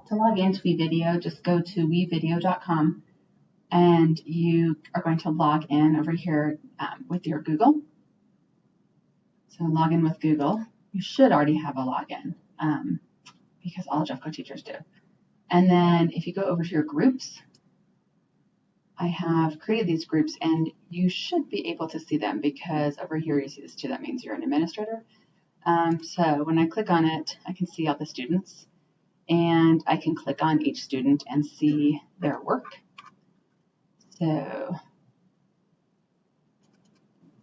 To log into WeVideo, just go to WeVideo.com and you are going to log in over here with your Google. So log in with Google. You should already have a login because all Jeffco teachers do. And then if you go over to your groups, I have created these groups and you should be able to see them because over here you see this too. That means you're an administrator. So when I click on it, I can see all the students and I can click on each student and see their work. So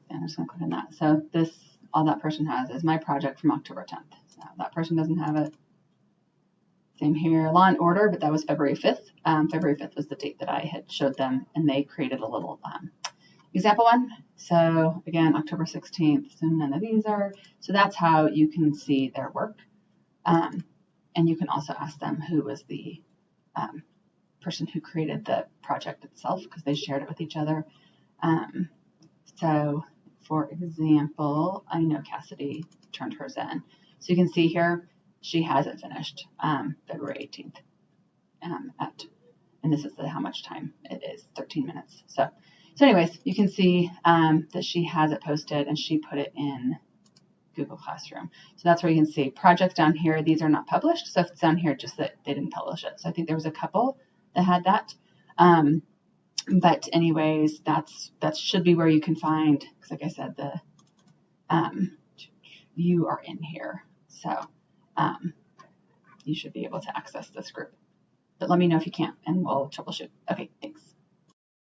I'm just going to click on that. So this, all that person has is my project from October 10th. So that person doesn't have it. Same here, Law and Order, but that was February 5th. February 5th was the date that I had showed them, and they created a little example one. So again, October 16th, so none of these are. So that's how you can see their work. And you can also ask them who was the person who created the project itself, because they shared it with each other. So for example, I know Cassidy turned hers in. So you can see here, she has it finished February 18th and this is how much time it is, 13 minutes. So anyways, you can see that she has it posted and she put it in Google Classroom. So that's where you can see projects down here. These are not published. So if it's down here, just that they didn't publish it. So I think there was a couple that had that. But anyways, that should be where you can find, because like I said, you are in here. So you should be able to access this group. But let me know if you can't and we'll troubleshoot. Okay, thanks.